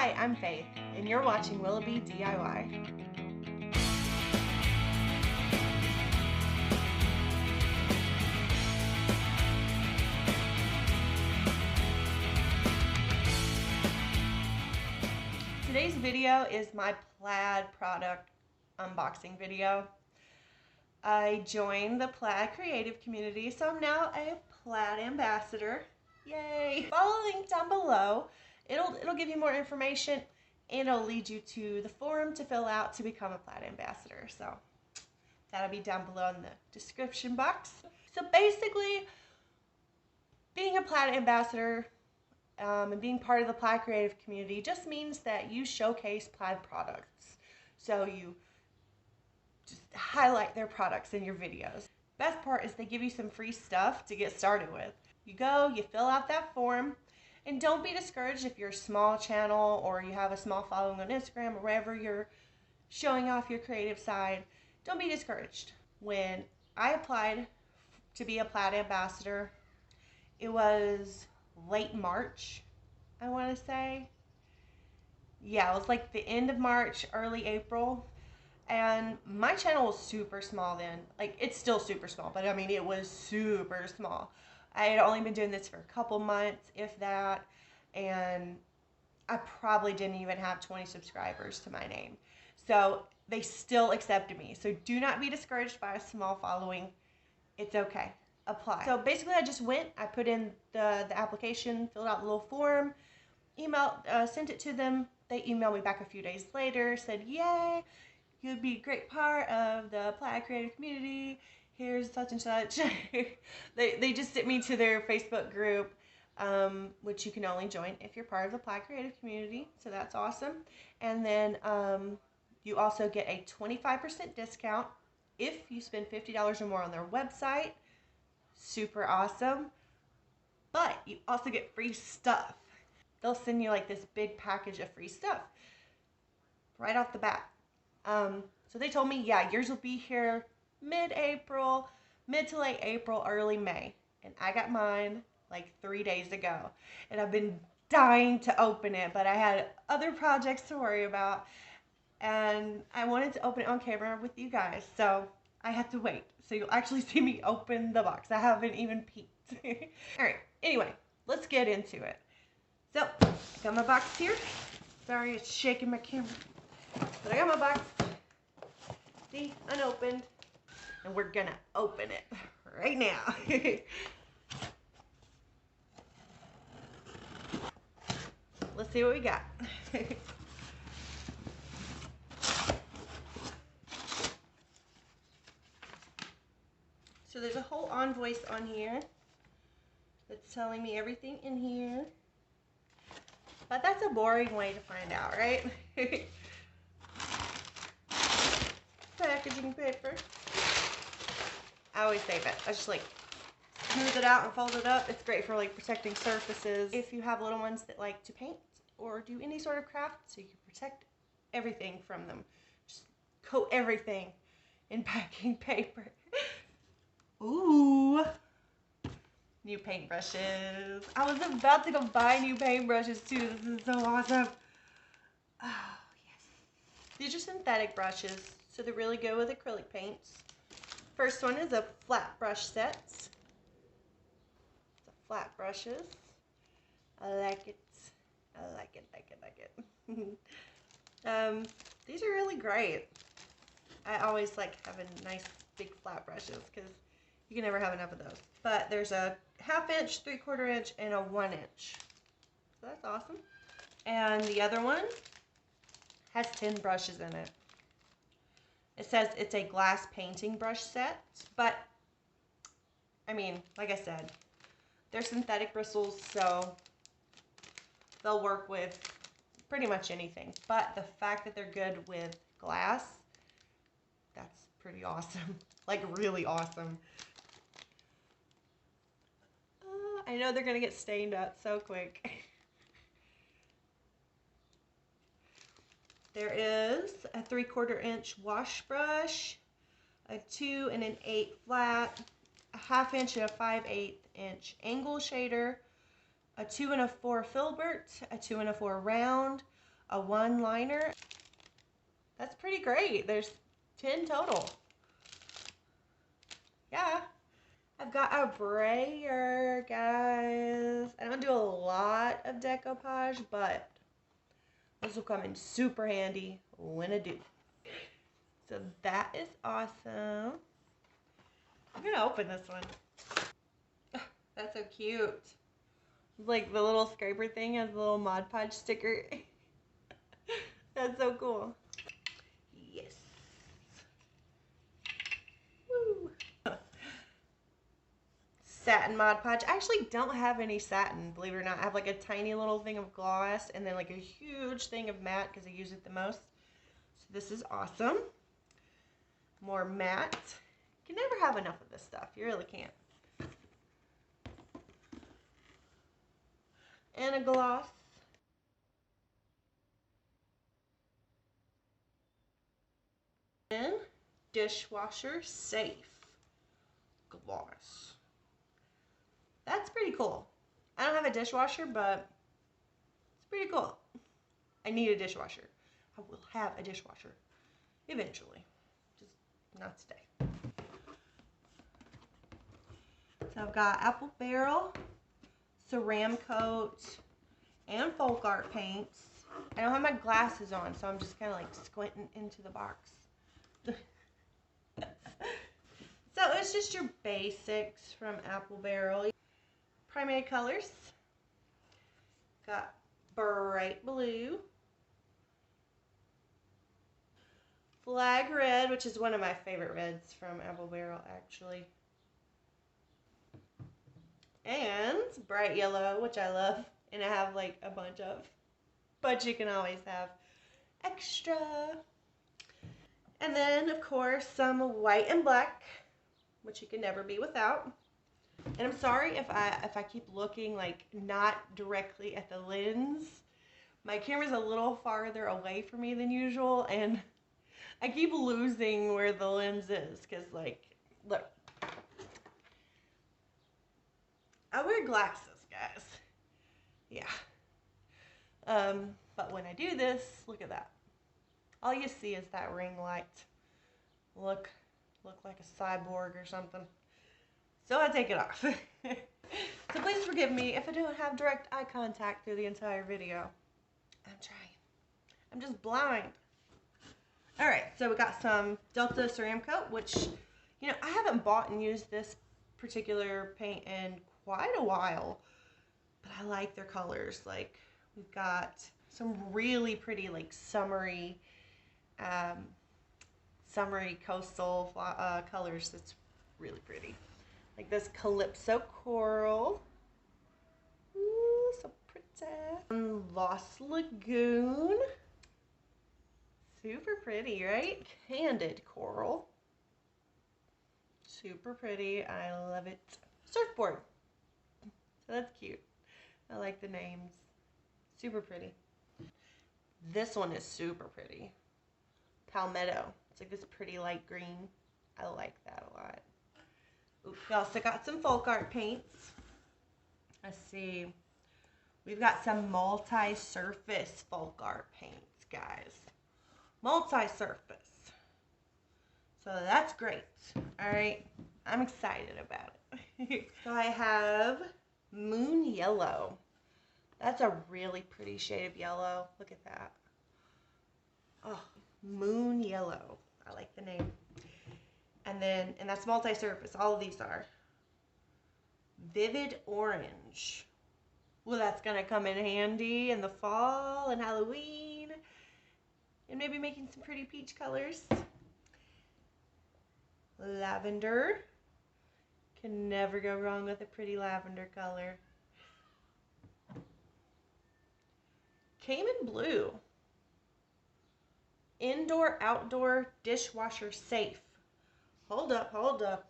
Hi, I'm Faith, and you're watching Willoughby DIY. Today's video is my Plaid product unboxing video. I joined the Plaid Creative Community, so I'm now a Plaid Ambassador. Yay! Follow the link down below. It'll give you more information, and it'll lead you to the forum to fill out to become a Plaid Ambassador. So that'll be down below in the description box. So basically, being a Plaid Ambassador and being part of the Plaid Creative Community just means that you showcase Plaid products. So you just highlight their products in your videos. Best part is they give you some free stuff to get started with. You go, you fill out that form, and don't be discouraged if you're a small channel or you have a small following on Instagram or wherever you're showing off your creative side. Don't be discouraged. When I applied to be a Plaid Ambassador, it was late March, I want to say. Yeah, it was like the end of March, early April. And my channel was super small then. Like, it's still super small, but I mean, it was super small. I had only been doing this for a couple months, if that, and I probably didn't even have 20 subscribers to my name. So they still accepted me. So do not be discouraged by a small following. It's okay. Apply. So basically I just went, I put in the application, filled out the little form, sent it to them. They emailed me back a few days later, said, yay, you'd be a great part of the Plaid Creative Community. Here's such and such. They just sent me to their Facebook group, which you can only join if you're part of the Plaid Creative Community. So that's awesome. And then you also get a 25% discount if you spend $50 or more on their website. Super awesome. But you also get free stuff. They'll send you like this big package of free stuff right off the bat. So they told me, yeah, yours will be here mid-April, mid to late April, early May. And I got mine like 3 days ago. And I've been dying to open it, but I had other projects to worry about. And I wanted to open it on camera with you guys, so I had to wait. So you'll actually see me open the box. I haven't even peeked. Alright, anyway, let's get into it. So, I got my box here. Sorry, it's shaking my camera. But I got my box. See, unopened. And we're gonna open it right now. Let's see what we got. So there's a whole invoice on here that's telling me everything in here. But that's a boring way to find out, right? Packaging paper. I always save it. I just like smooth it out and fold it up. It's great for like protecting surfaces. If you have little ones that like to paint or do any sort of craft, so you can protect everything from them. Just coat everything in packing paper. Ooh. New paintbrushes. I was about to go buy new paintbrushes too. This is so awesome. Oh, yes. These are synthetic brushes, so they're really good with acrylic paints. First one is a flat brush set. It's a flat brushes. I like it. I like it, these are really great. I always like having nice big flat brushes because you can never have enough of those. But there's a 1/2 inch, 3/4 inch, and a 1 inch. So that's awesome. And the other one has 10 brushes in it. It says it's a glass painting brush set, but I mean, like I said, they're synthetic bristles, so they'll work with pretty much anything. But the fact that they're good with glass, that's pretty awesome. Like, really awesome. I know they're gonna get stained up so quick. There is a 3/4 inch wash brush, a 2 and an 8 flat, a 1/2 inch and a 5/8 inch angle shader, a 2 and a 4 filbert, a 2 and a 4 round, a one-liner. That's pretty great. There's 10 total. Yeah. I've got a Brayer, guys. I don't do a lot of decoupage, but this will come in super handy when I do. So that is awesome. I'm gonna open this one. Oh, that's so cute. Like the little scraper thing has a little Mod Podge sticker. That's so cool. Yes. Woo. Satin Mod Podge. I actually don't have any satin, believe it or not. I have like a tiny little thing of gloss and then like a huge thing of matte because I use it the most. So this is awesome. More matte. You can never have enough of this stuff. You really can't. And a gloss. And dishwasher safe gloss. That's pretty cool. I don't have a dishwasher, but it's pretty cool. I need a dishwasher. I will have a dishwasher eventually. Just not today. So I've got Apple Barrel, Ceramcoat, and folk art paints. I don't have my glasses on, so I'm just kind of like squinting into the box. So it's just your basics from Apple Barrel. Primary colors. Got bright blue, flag red, which is one of my favorite reds from Apple Barrel actually, and bright yellow, which I love, and I have like a bunch of, but you can always have extra. And then of course some white and black, which you can never be without. And I'm sorry if I keep looking like not directly at the lens. My camera's a little farther away from me than usual, and I keep losing where the lens is, because like, look. I wear glasses, guys. Yeah. But when I do this, look at that. All you see is that ring light. Look like a cyborg or something. So I take it off. So please forgive me if I don't have direct eye contact through the entire video. I'm trying. I'm just blind. Alright, so we got some Delta Ceramcoat, which, you know, I haven't bought and used this particular paint in quite a while. But I like their colors. Like, we've got some really pretty, like, summery coastal colors that's really pretty. Like this Calypso Coral. Ooh, so pretty. Lost Lagoon. Super pretty, right? Candid Coral. Super pretty. I love it. Surfboard. So that's cute. I like the names. Super pretty. This one is super pretty. Palmetto. It's like this pretty light green. I like that a lot. Ooh, we also got some folk art paints. Let's see. We've got some multi-surface folk art paints, guys. Multi-surface. So that's great. Alright. I'm excited about it. So I have Moon Yellow. That's a really pretty shade of yellow. Look at that. Oh, Moon Yellow. I like the name. And that's multi-surface. All of these are. Vivid Orange. Well, that's going to come in handy in the fall and Halloween. And maybe making some pretty peach colors. Lavender. Can never go wrong with a pretty lavender color. Cayman Blue. Indoor, outdoor, dishwasher safe. Hold up, hold up.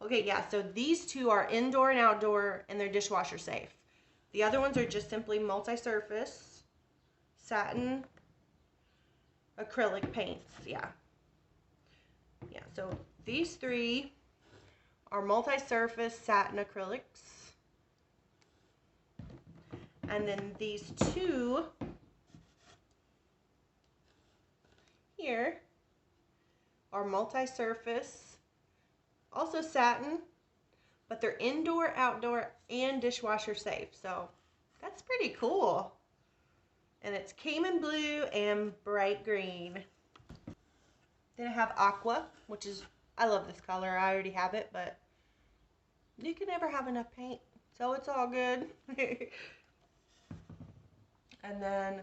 Okay, yeah, so these two are indoor and outdoor, and they're dishwasher safe. The other ones are just simply multi-surface, satin, acrylic paints, yeah. Yeah, so these three are multi-surface satin acrylics. And then these two are multi-surface, also satin, but they're indoor, outdoor, and dishwasher safe. So that's pretty cool. And it's Cayman blue and bright green. Then I have aqua, which is, I love this color. I already have it, but you can never have enough paint, so it's all good. And then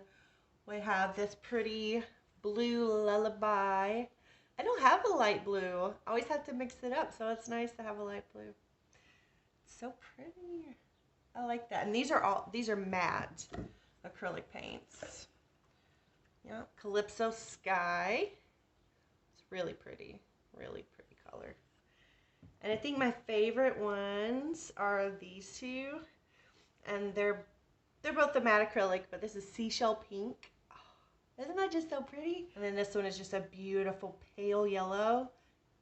we have this pretty blue lullaby. I don't have a light blue. I always have to mix it up, so it's nice to have a light blue. It's so pretty. I like that. And these are matte acrylic paints. Yeah, Calypso Sky. It's really pretty color. And I think my favorite ones are these two, and they're both the matte acrylic, but this is Seashell Pink. Oh, isn't that just so pretty? And then this one is just a beautiful pale yellow,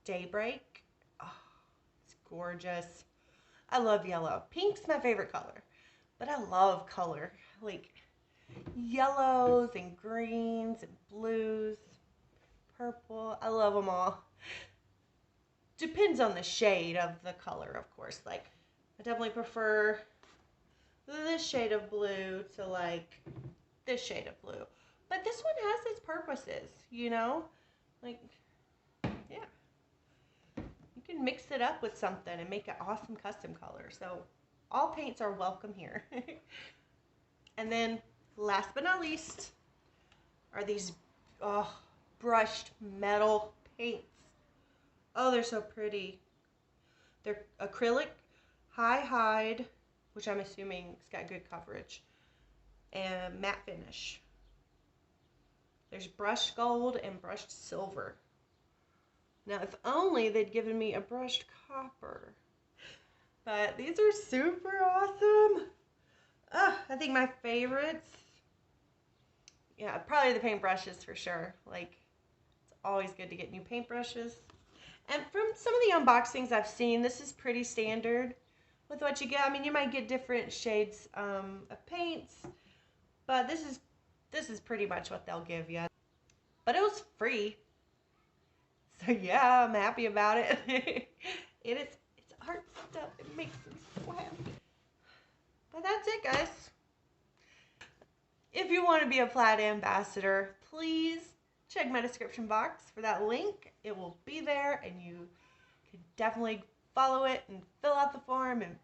Daybreak. Oh, it's gorgeous. I love yellow. Pink's my favorite color, but I love color, like yellows and greens and blues, purple. I love them all. Depends on the shade of the color, of course. Like, I definitely prefer this shade of blue to like this shade of blue. But this one has its purposes, you know? Like, yeah. You can mix it up with something and make an awesome custom color. So all paints are welcome here. And then last but not least are these brushed metal paints. Oh, they're so pretty. They're acrylic, high hide, which I'm assuming it's got good coverage, and matte finish. There's brushed gold and brushed silver. Now, if only they'd given me a brushed copper. But these are super awesome. I think my favorites, yeah, probably the paintbrushes for sure. Like, it's always good to get new paintbrushes. And from some of the unboxings I've seen, this is pretty standard with what you get. I mean, you might get different shades of paints, but this is pretty much what they'll give you. But it was free, so yeah, I'm happy about it. It's art stuff. It makes me so happy. But that's it, guys. If you want to be a Plaid ambassador, please check my description box for that link. It will be there, and you can definitely follow it and fill out the form and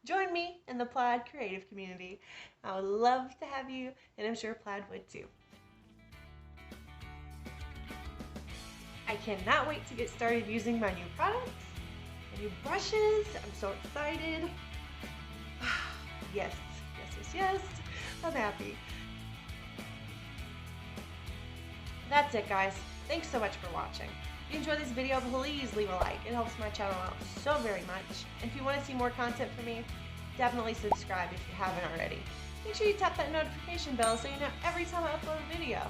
join me in the Plaid Creative Community. I would love to have you, and I'm sure Plaid would too. I cannot wait to get started using my new products, my new brushes. I'm so excited. Yes, yes, yes, yes. I'm happy. That's it, guys. Thanks so much for watching. If you enjoyed this video, please leave a like. It helps my channel out so very much. And if you want to see more content from me, definitely subscribe if you haven't already. Make sure you tap that notification bell so you know every time I upload a video.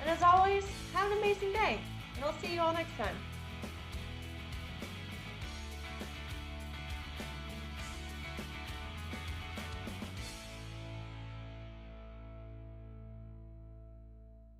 And as always, have an amazing day. And I'll see you all next time.